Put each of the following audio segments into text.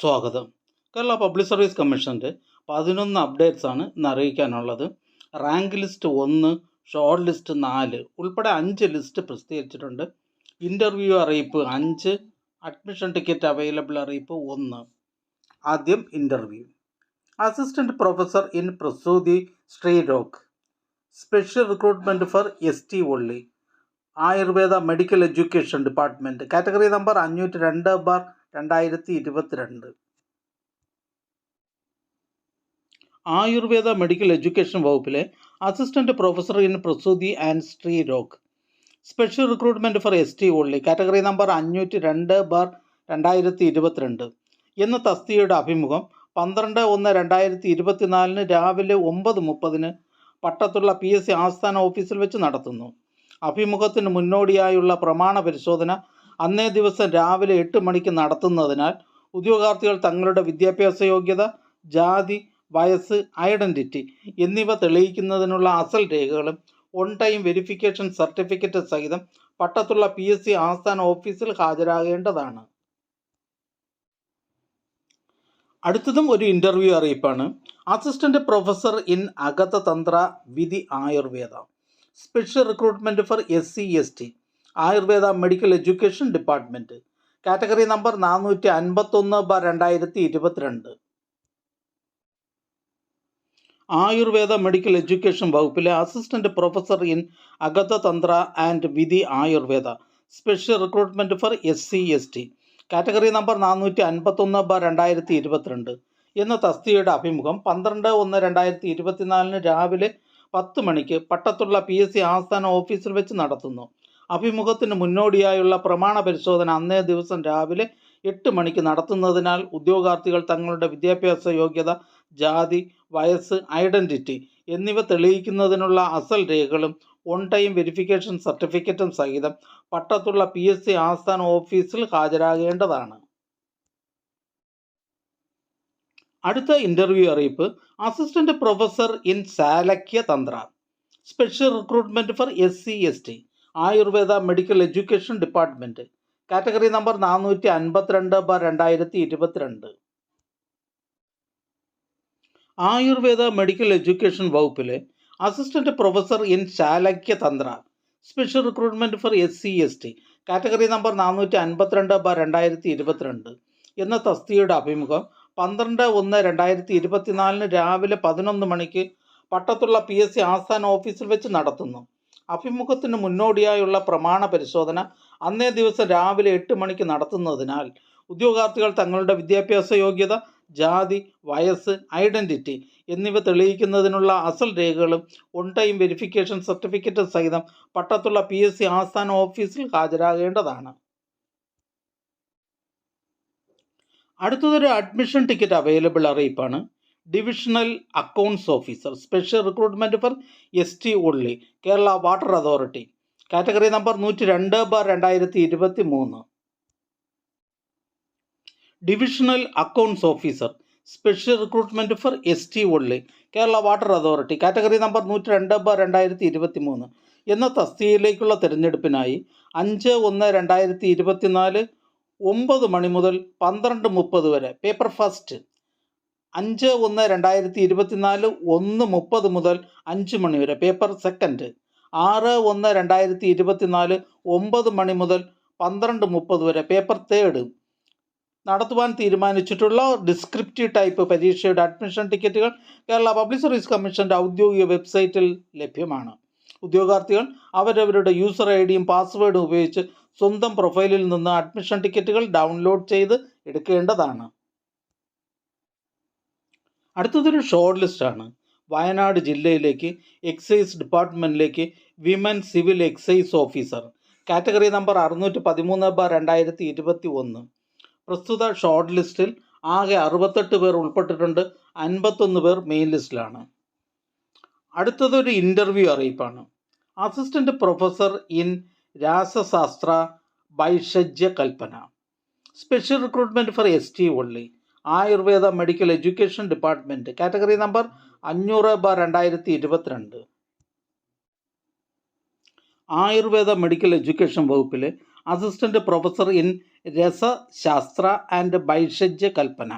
സ്വാഗതം. Kerala public service കമ്മീഷൻ്റെ 11 അപ്ഡേറ്റ്സാണ് ഇന്ന് അറിയിക്കാനുള്ളത്. റാങ്ക് ലിസ്റ്റ് 1, ഷോർട്ട് ലിസ്റ്റ് 4 ഉൾപ്പെടെ 5 ലിസ്റ്റ് പ്രസിദ്ധീകരിച്ചിട്ടുണ്ട്. ഇൻ്റർവ്യൂ അറിയിപ്പ് 5, അഡ്മിഷൻ ടിക്കറ്റ് അവൈലബിൾ അറിയിപ്പ് 1. ആദ്യം interview. Assistant professor in Prasuti Shrirog, special recruitment for ST only, Ayurveda medical education department, category number 502/2022. Ayurveda medical education വകുപ്പിലെ assistant professor in Prasuti and Shrirog, special recruitment for ST only, category number 502/2022 എന്ന തസ്തികയുടെ അഭിമുഖം 12/1/2024 രാവിലെ 9:30 പട്ടത്തുള്ള PSC ആസ്ഥാന ഓഫീസിൽ വെച്ച് നടത്തുന്നു. അഭിമുഖത്തിന് മുന്നോടിയായുള്ള പ്രമാണ പരിശോധന അന്നേ ദിവസം രാവിലെ 8 മണിക്ക് നടത്തുന്നതിനാൽ ഉദ്യോഗാർത്ഥികൾ തങ്ങളുടെ വിദ്യാഭ്യാസ യോഗ്യത, ജാതി, വയസ്സ്, ഐഡൻറ്റിറ്റി എന്നിവ തെളിയിക്കുന്നതിനുള്ള അസൽ രേഖകളും ഓൺ ടൈം വെരിഫിക്കേഷൻ സർട്ടിഫിക്കറ്റ് സഹിതം പട്ടത്തുള്ള PSC ആസ്ഥാന ഓഫീസിൽ ഹാജരാകേണ്ടതാണ്. അടുത്തതും ഒരു ഇൻ്റർവ്യൂ അറിയിപ്പാണ്. അസിസ്റ്റൻറ്റ് പ്രൊഫസർ ഇൻ അഗതതന്ത്ര വിധി Ayurveda, special recruitment for SC ST, Ayurveda medical education department, category number 451/2022. Ayurveda medical education വകുപ്പിലെ അസിസ്റ്റൻറ്റ് പ്രൊഫസർ ഇൻ അഗതതന്ത്ര ആൻഡ് വിധി Ayurveda, special recruitment for SC ST, category number 451/2022 എന്ന തസ്തികയുടെ അഭിമുഖം 12/1/2024 രാവിലെ 10 മണിക്ക് പട്ടത്തുള്ള PSC ആസ്ഥാന ഓഫീസിൽ വെച്ച് നടത്തുന്നു. അഭിമുഖത്തിന് മുന്നോടിയായുള്ള പ്രമാണ പരിശോധന അന്നേ ദിവസം രാവിലെ 8 മണിക്ക് നടത്തുന്നതിനാൽ ഉദ്യോഗാർത്ഥികൾ തങ്ങളുടെ വിദ്യാഭ്യാസ യോഗ്യത, ജാതി, വയസ്സ്, ഐഡൻറ്റിറ്റി എന്നിവ തെളിയിക്കുന്നതിനുള്ള അസൽ രേഖകളും ഓൺ ടൈം വെരിഫിക്കേഷൻ സർട്ടിഫിക്കറ്റും സഹിതം പട്ടത്തുള്ള PSC ആസ്ഥാന ഓഫീസിൽ ഹാജരാകേണ്ടതാണ്. അടുത്ത ഇൻ്റർവ്യൂ അറിയിപ്പ്. അസിസ്റ്റൻറ്റ് പ്രൊഫസർ ഇൻ സാലക്യ തന്ത്ര, special recruitment for SC ST, Ayurveda medical education department, category number 452/2022. Ayurveda medical education വകുപ്പിലെ അസിസ്റ്റൻറ്റ് പ്രൊഫസർ ഇൻ ശാലക്യ തന്ത്ര, special recruitment for SC ST, category number 452/2022 എന്ന തസ്തികയുടെ അഭിമുഖം 12/1/2024 രാവിലെ 11 മണിക്ക് പട്ടത്തുള്ള PSC ആസ്ഥാന ഓഫീസിൽ വെച്ച് നടത്തുന്നു. അഭിമുഖത്തിന് മുന്നോടിയായുള്ള പ്രമാണ പരിശോധന അന്നേ ദിവസം രാവിലെ 8 മണിക്ക് നടത്തുന്നതിനാൽ ഉദ്യോഗാർത്ഥികൾ തങ്ങളുടെ വിദ്യാഭ്യാസ യോഗ്യത, ജാതി, വയസ്സ്, ഐഡൻറ്റിറ്റി എന്നിവ തെളിയിക്കുന്നതിനുള്ള അസൽ രേഖകളും ഓൺ ടൈം വെരിഫിക്കേഷൻ സർട്ടിഫിക്കറ്റ് സഹിതം പട്ടത്തുള്ള PSC ആസ്ഥാന ഓഫീസിൽ ഹാജരാകേണ്ടതാണ്. അടുത്തതൊരു അഡ്മിഷൻ ടിക്കറ്റ് അവൈലബിൾ അറിയിപ്പാണ്. Divisional accounts officer, special recruitment for ST only, Kerala water authority, category number 102/2023. Divisional accounts officer, special recruitment for ST only, Kerala water authority, category number 102/2023 എന്ന തസ്തികയിലേക്കുള്ള തിരഞ്ഞെടുപ്പിനായി 5/1/2024 9 മണി മുതൽ 12:30 വരെ paper first, 5/1/2024 1:30 മുതൽ 5 മണി വരെ പേപ്പർ സെക്കൻഡ്, 6/1/2024 9 മണി മുതൽ 12:30 വരെ paper third നടത്തുവാൻ തീരുമാനിച്ചിട്ടുള്ള descriptive type പരീക്ഷയുടെ admission ടിക്കറ്റുകൾ കേരള പബ്ലിക് സർവീസ് കമ്മീഷൻ്റെ ഔദ്യോഗിക വെബ്സൈറ്റിൽ ലഭ്യമാണ്. ഉദ്യോഗാർത്ഥികൾ അവരവരുടെ യൂസർ IDയും പാസ്വേഡും ഉപയോഗിച്ച് സ്വന്തം പ്രൊഫൈലിൽ നിന്ന് അഡ്മിഷൻ ടിക്കറ്റുകൾ ഡൗൺലോഡ് ചെയ്ത് എടുക്കേണ്ടതാണ്. അടുത്തതൊരു ഷോർട്ട് ലിസ്റ്റാണ്. വയനാട് ജില്ലയിലേക്ക് എക്സൈസ് ഡിപ്പാർട്ട്മെൻറ്റിലേക്ക് women civil excise officer, category number 613/2021. പ്രസ്തുത ഷോർട്ട് ലിസ്റ്റിൽ ആകെ 68 പേർ ഉൾപ്പെട്ടിട്ടുണ്ട്. 51 പേർ മെയിൻ ലിസ്റ്റിലാണ്. അടുത്തതൊരു ഇൻ്റർവ്യൂ അറിയിപ്പാണ്. Assistant professor in Rasashastra Bhaishajya Kalpana, special recruitment for ST only, Ayurveda medical education department, category number 500/2022. Ayurveda medical education വകുപ്പിലെ assistant professor in Rasashastra and Bhaishajya Kalpana.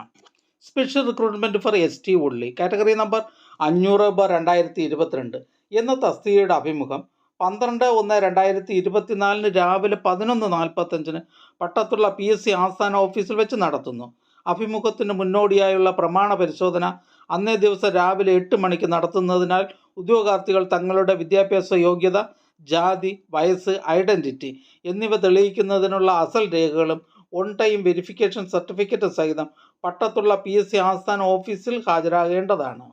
Special recruitment for ST only, category number 500/2022 എന്ന തസ്തികയുടെ അഭിമുഖം 12/1/2024 രാവിലെ 11:45 പട്ടത്തുള്ള PSC ആസ്ഥാന ഓഫീസിൽ വെച്ച് നടത്തുന്നു. അഭിമുഖത്തിന് മുന്നോടിയായുള്ള പ്രമാണ പരിശോധന അന്നേ ദിവസം രാവിലെ 8 മണിക്ക് നടത്തുന്നതിനാൽ ഉദ്യോഗാർത്ഥികൾ തങ്ങളുടെ വിദ്യാഭ്യാസ യോഗ്യത, ജാതി, വയസ്സ്, ഐഡൻറ്റിറ്റി എന്നിവ തെളിയിക്കുന്നതിനുള്ള അസൽ രേഖകളും ഓൺ ടൈം വെരിഫിക്കേഷൻ സർട്ടിഫിക്കറ്റ് സഹിതം പട്ടത്തുള്ള PSC ആസ്ഥാന ഓഫീസിൽ ഹാജരാകേണ്ടതാണ്.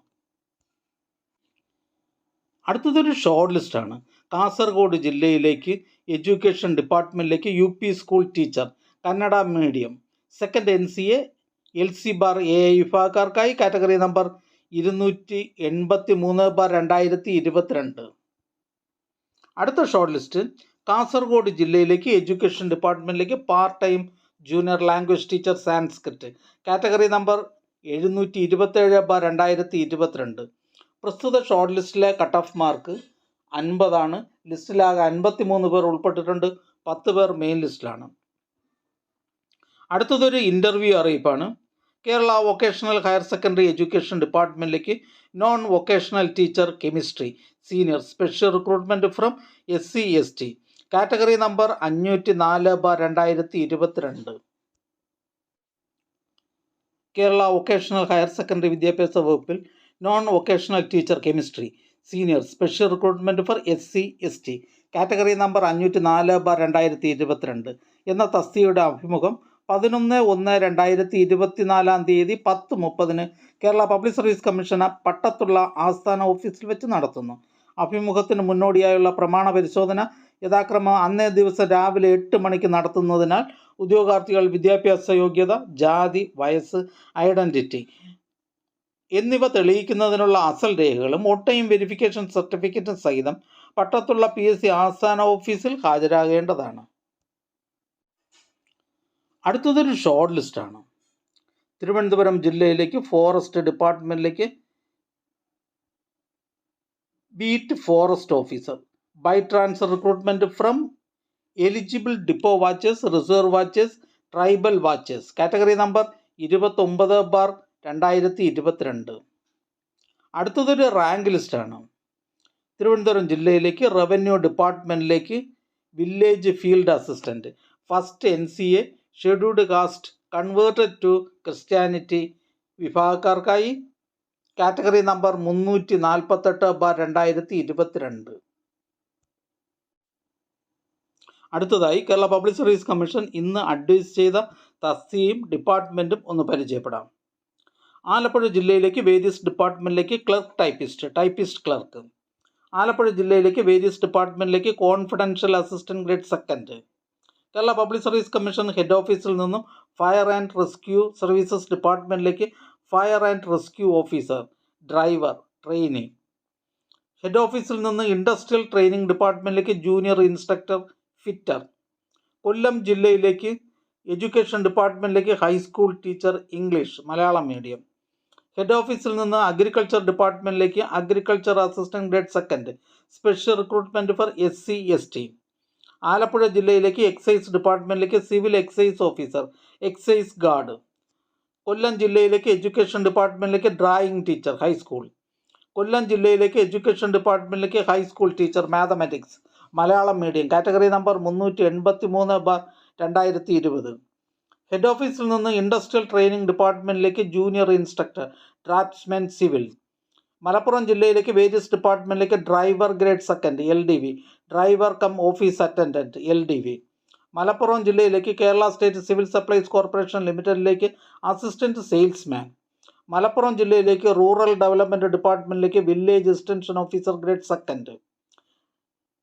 അടുത്തതൊരു ഷോർട്ട് ലിസ്റ്റാണ്. കാസർഗോഡ് ജില്ലയിലേക്ക് എഡ്യൂക്കേഷൻ ഡിപ്പാർട്ട്മെൻറ്റിലേക്ക് UP school teacher Kannada medium second NCA LC bar AI വിഭാഗക്കാർക്കായി കാറ്റഗറി നമ്പർ 283/2022. അടുത്ത ഷോർട്ട് ലിസ്റ്റ് കാസർഗോഡ് ജില്ലയിലേക്ക് എഡ്യൂക്കേഷൻ ഡിപ്പാർട്ട്മെൻറ്റിലേക്ക് part time junior language teacher Sanskrit category number 727/2022. പ്രസ്തുത ഷോർട്ട് ലിസ്റ്റിലെ കട്ട് ഓഫ് മാർക്ക് 50 ലിസ്റ്റിലാകെ 53 പേർ ഉൾപ്പെട്ടിട്ടുണ്ട്. 10 പേർ മെയിൻ ലിസ്റ്റിലാണ്. അടുത്തതൊരു ഇൻ്റർവ്യൂ അറിയിപ്പാണ്. Kerala vocational higher secondary education ഡിപ്പാർട്ട്മെൻറ്റിലേക്ക് non vocational teacher chemistry senior special recruitment from SC ST category number 504/2022. Kerala vocational higher secondary വിദ്യാഭ്യാസ വകുപ്പിൽ non vocational teacher chemistry senior special recruitment for SC ST category number 504/2022 എന്ന തസ്തികയുടെ അഭിമുഖം 11/1/2024 10:30 Kerala public service commission പട്ടത്തുള്ള ആസ്ഥാന ഓഫീസിൽ വെച്ച് നടത്തുന്നു. അഭിമുഖത്തിന് മുന്നോടിയായുള്ള പ്രമാണ പരിശോധന യഥാക്രമം അന്നേ ദിവസം രാവിലെ 8 മണിക്ക് നടത്തുന്നതിനാൽ ഉദ്യോഗാർത്ഥികൾ വിദ്യാഭ്യാസ യോഗ്യത, ജാതി, വയസ്സ്, ഐഡൻറ്റിറ്റി എന്നിവ തെളിയിക്കുന്നതിനുള്ള അസൽ രേഖകളും ഓൺ ടൈം വെരിഫിക്കേഷൻ സർട്ടിഫിക്കറ്റ് സഹിതം പട്ടത്തുള്ള PSC ആസ്ഥാന ഓഫീസിൽ ഹാജരാകേണ്ടതാണ്. അടുത്തതൊരു ഷോർട്ട് ലിസ്റ്റാണ്. തിരുവനന്തപുരം ജില്ലയിലേക്ക് ഫോറസ്റ്റ് ഡിപ്പാർട്ട്മെൻറ്റിലേക്ക് beat forest officer by transfer recruitment from eligible depot watchers, reserve watchers, tribal watchers category number 29/2022. അടുത്തതൊരു റാങ്ക് ലിസ്റ്റാണ്. തിരുവനന്തപുരം ജില്ലയിലേക്ക് റവന്യൂ ഡിപ്പാർട്ട്മെൻറ്റിലേക്ക് village field assistant first NCA scheduled caste converted to christianity വിഭാഗക്കാർക്കായി കാറ്റഗറി നമ്പർ 348/2022. അടുത്തതായി Kerala public service commission ഇന്ന് advise ചെയ്ത തസ്തികയും ഡിപ്പാർട്ട്മെൻറ്റും ഒന്ന് പരിചയപ്പെടാം. ആലപ്പുഴ ജില്ലയിലേക്ക് വേരിയസ് ഡിപ്പാർട്ട്മെൻറ്റിലേക്ക് ക്ലർക്ക് ടൈപ്പിസ്റ്റ് ക്ലർക്ക്. ആലപ്പുഴ ജില്ലയിലേക്ക് വേരിയസ് ഡിപ്പാർട്ട്മെൻറ്റിലേക്ക് confidential assistant grade second. Kerala public service commission head ഓഫീസിൽ നിന്നും ഫയർ ആൻഡ് റെസ്ക്യൂ സർവീസസ് ഡിപ്പാർട്ട്മെൻറ്റിലേക്ക് fire and rescue officer driver training. Head ഓഫീസിൽ നിന്ന് ഇൻഡസ്ട്രിയൽ ട്രെയിനിങ് ഡിപ്പാർട്ട്മെൻറ്റിലേക്ക് ജൂനിയർ ഇൻസ്ട്രക്ടർ ഫിറ്റർ. കൊല്ലം ജില്ലയിലേക്ക് എഡ്യൂക്കേഷൻ ഡിപ്പാർട്ട്മെൻറ്റിലേക്ക് high school teacher English Malayalam medium. Head ഓഫീസിൽ നിന്ന് അഗ്രികൾച്ചർ ഡിപ്പാർട്ട്മെൻറ്റിലേക്ക് agriculture assistant grade second special recruitment for SC ST. Alappuzha ജില്ലയിലേക്ക് എക്സൈസ് ഡിപ്പാർട്ട്മെൻറ്റിലേക്ക് civil excise officer excise guard. Kollam ജില്ലയിലേക്ക് എഡ്യൂക്കേഷൻ ഡിപ്പാർട്ട്മെൻറ്റിലേക്ക് ഡ്രായിങ് ടീച്ചർ ഹൈസ്കൂൾ. കൊല്ലം ജില്ലയിലേക്ക് എഡ്യൂക്കേഷൻ ഡിപ്പാർട്ട്മെൻറ്റിലേക്ക് high school teacher mathematics Malayalam medium category number 383/2020. Head ഓഫീസിൽ നിന്ന് ഇൻഡസ്ട്രിയൽ ട്രെയിനിങ് ഡിപ്പാർട്ട്മെൻറ്റിലേക്ക് junior instructor draftsman civil. Malappuram ജില്ലയിലേക്ക് വേരിയസ് ഡിപ്പാർട്ട്മെൻറ്റിലേക്ക് driver grade second LDV driver cum office attendant LDV. Malappuram ജില്ലയിലേക്ക് Kerala state civil supplies corporation ലിമിറ്റഡിലേക്ക് assistant salesman. Malappuram ജില്ലയിലേക്ക് റൂറൽ ഡെവലപ്മെൻറ്റ് ഡിപ്പാർട്ട്മെൻറ്റിലേക്ക് village extension officer grade second.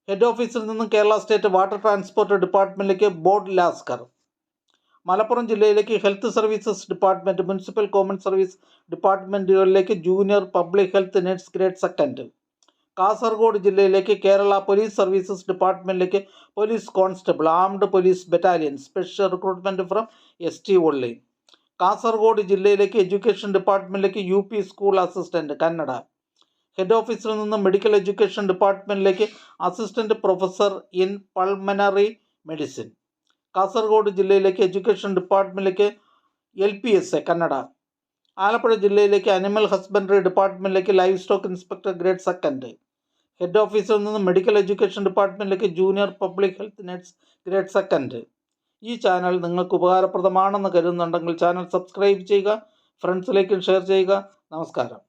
Head ഓഫീസിൽ നിന്നും കേരള സ്റ്റേറ്റ് വാട്ടർ ട്രാൻസ്പോർട്ട് ഡിപ്പാർട്ട്മെൻറ്റിലേക്ക് board lascar. Malappuram ജില്ലയിലേക്ക് health services department municipal common service ഡിപ്പാർട്ട്മെൻറ്റുകളിലേക്ക് junior public health nurse grade second. Kasaragod ജില്ലയിലേക്ക് Kerala police services ഡിപ്പാർട്ട്മെൻറ്റിലേക്ക് police constable armed police battalion special recruitment from ST ഉള്ളി. കാസർഗോഡ് ജില്ലയിലേക്ക് education ഡിപ്പാർട്ട്മെൻറ്റിലേക്ക് UP school assistant Kannada. Head ഓഫീസിൽ നിന്ന് medical education ഡിപ്പാർട്ട്മെൻറ്റിലേക്ക് assistant professor in pulmonary medicine. Kasaragod ജില്ലയിലേക്ക് education ഡിപ്പാർട്ട്മെൻറ്റിലേക്ക് LPSA കന്നഡ. ആലപ്പുഴ ജില്ലയിലേക്ക് അനിമൽ ഹസ്ബൻഡറി ഡിപ്പാർട്ട്മെൻറ്റിലേക്ക് livestock inspector grade 2. Head ഓഫീസിൽ നിന്ന് മെഡിക്കൽ എഡ്യൂക്കേഷൻ ഡിപ്പാർട്ട്മെൻറ്റിലേക്ക് junior public health nurse grade 2. ഈ ചാനൽ നിങ്ങൾക്ക് ഉപകാരപ്രദമാണെന്ന് കരുതുന്നുണ്ടെങ്കിൽ ചാനൽ സബ്സ്ക്രൈബ് ചെയ്യുക, ഫ്രണ്ട്സിലേക്കും ഷെയർ ചെയ്യുക. നമസ്കാരം.